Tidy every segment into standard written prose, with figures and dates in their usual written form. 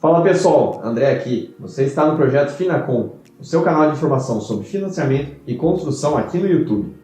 Fala pessoal, André aqui. Você está no projeto Finacom, o seu canal de informação sobre financiamento e construção aqui no YouTube.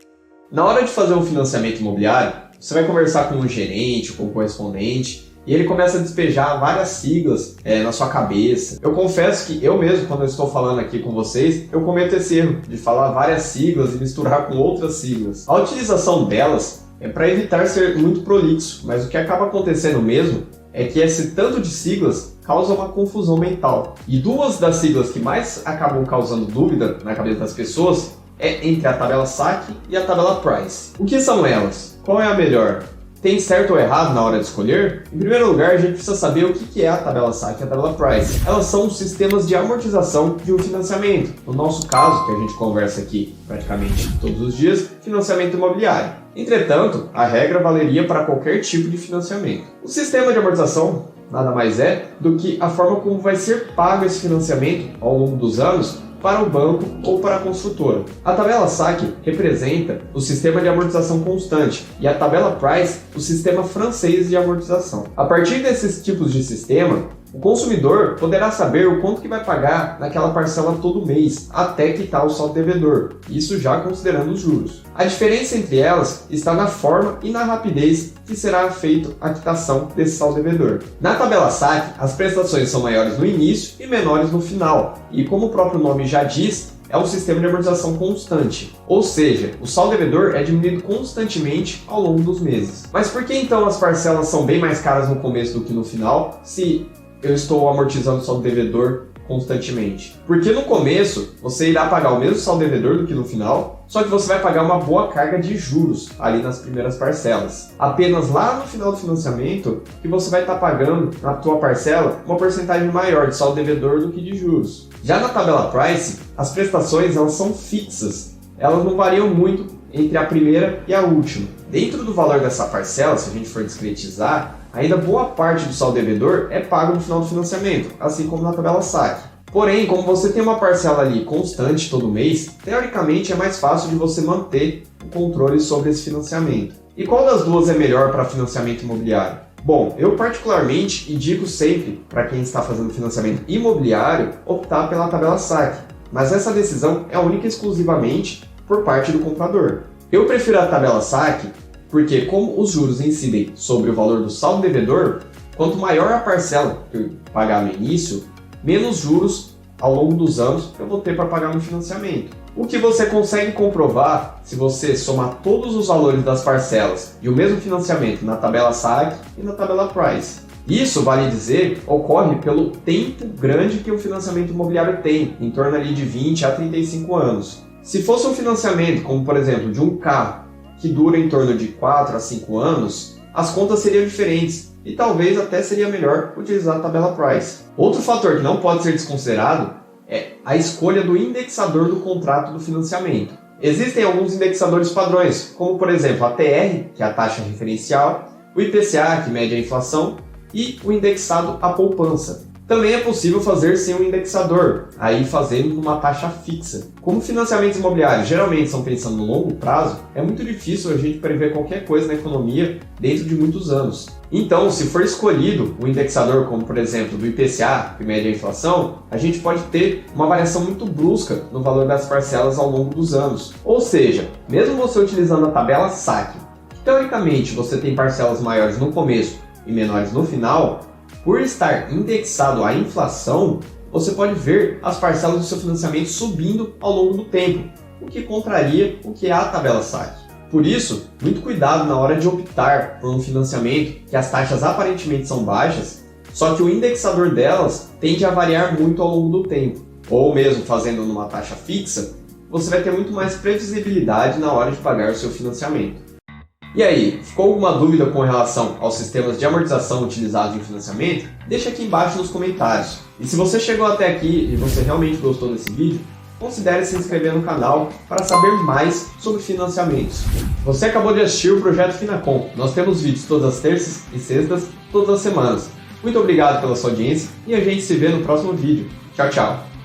Na hora de fazer um financiamento imobiliário, você vai conversar com um gerente, com um correspondente, e ele começa a despejar várias siglas na sua cabeça. Eu confesso que eu mesmo, quando eu estou falando aqui com vocês, eu cometo esse erro de falar várias siglas e misturar com outras siglas. A utilização delas é para evitar ser muito prolixo, mas o que acaba acontecendo mesmo é que esse tanto de siglas causa uma confusão mental. E duas das siglas que mais acabam causando dúvida na cabeça das pessoas é entre a tabela SAC e a tabela Price. O que são elas? Qual é a melhor? Tem certo ou errado na hora de escolher? Em primeiro lugar, a gente precisa saber o que é a tabela SAC e a tabela Price. Elas são sistemas de amortização de um financiamento. No nosso caso, que a gente conversa aqui praticamente todos os dias, financiamento imobiliário. Entretanto, a regra valeria para qualquer tipo de financiamento. O sistema de amortização nada mais é do que a forma como vai ser pago esse financiamento ao longo dos anos para o banco ou para a construtora. A tabela SAC representa o sistema de amortização constante e a tabela Price o sistema francês de amortização. A partir desses tipos de sistema, o consumidor poderá saber o quanto que vai pagar naquela parcela todo mês, até quitar o saldo devedor, isso já considerando os juros. A diferença entre elas está na forma e na rapidez que será feita a quitação desse saldo devedor. Na tabela SAC, as prestações são maiores no início e menores no final, e como o próprio nome já diz, é um sistema de amortização constante, ou seja, o saldo devedor é diminuído constantemente ao longo dos meses. Mas por que então as parcelas são bem mais caras no começo do que no final, se eu estou amortizando o saldo devedor constantemente? Porque no começo você irá pagar o mesmo saldo devedor do que no final, só que você vai pagar uma boa carga de juros ali nas primeiras parcelas. Apenas lá no final do financiamento que você vai estar pagando na tua parcela uma porcentagem maior de saldo devedor do que de juros. Já na tabela Price, as prestações elas são fixas, elas não variam muito entre a primeira e a última. Dentro do valor dessa parcela, se a gente for discretizar, ainda boa parte do saldo devedor é pago no final do financiamento, assim como na tabela SAC. Porém, como você tem uma parcela ali constante todo mês, teoricamente é mais fácil de você manter o controle sobre esse financiamento. E qual das duas é melhor para financiamento imobiliário? Bom, eu particularmente indico sempre para quem está fazendo financiamento imobiliário optar pela tabela SAC, mas essa decisão é única e exclusivamente por parte do comprador. Eu prefiro a tabela SAC porque, como os juros incidem sobre o valor do saldo devedor, quanto maior a parcela que eu pagar no início, menos juros ao longo dos anos eu vou ter para pagar no financiamento. O que você consegue comprovar se você somar todos os valores das parcelas de um mesmo financiamento na tabela SAC e na tabela Price. Isso, vale dizer, ocorre pelo tempo grande que o financiamento imobiliário tem, em torno ali de 20 a 35 anos. Se fosse um financiamento, como por exemplo de um carro, que dura em torno de 4 a 5 anos, as contas seriam diferentes e talvez até seria melhor utilizar a tabela Price. Outro fator que não pode ser desconsiderado é a escolha do indexador do contrato do financiamento. Existem alguns indexadores padrões, como por exemplo a TR, que é a taxa referencial, o IPCA, que mede a inflação, e o indexado à poupança. Também é possível fazer sem um indexador, aí fazendo uma taxa fixa. Como financiamentos imobiliários geralmente são pensando no longo prazo, é muito difícil a gente prever qualquer coisa na economia dentro de muitos anos. Então, se for escolhido um indexador como, por exemplo, do IPCA, que mede a inflação, a gente pode ter uma variação muito brusca no valor das parcelas ao longo dos anos. Ou seja, mesmo você utilizando a tabela SAC, que teoricamente você tem parcelas maiores no começo e menores no final, por estar indexado à inflação, você pode ver as parcelas do seu financiamento subindo ao longo do tempo, o que contraria o que é a tabela SAC. Por isso, muito cuidado na hora de optar por um financiamento que as taxas aparentemente são baixas, só que o indexador delas tende a variar muito ao longo do tempo. Ou mesmo fazendo numa taxa fixa, você vai ter muito mais previsibilidade na hora de pagar o seu financiamento. E aí, ficou alguma dúvida com relação aos sistemas de amortização utilizados em financiamento? Deixa aqui embaixo nos comentários. E se você chegou até aqui e você realmente gostou desse vídeo, considere se inscrever no canal para saber mais sobre financiamentos. Você acabou de assistir o Projeto Finacom. Nós temos vídeos todas as terças e sextas, todas as semanas. Muito obrigado pela sua audiência e a gente se vê no próximo vídeo. Tchau, tchau!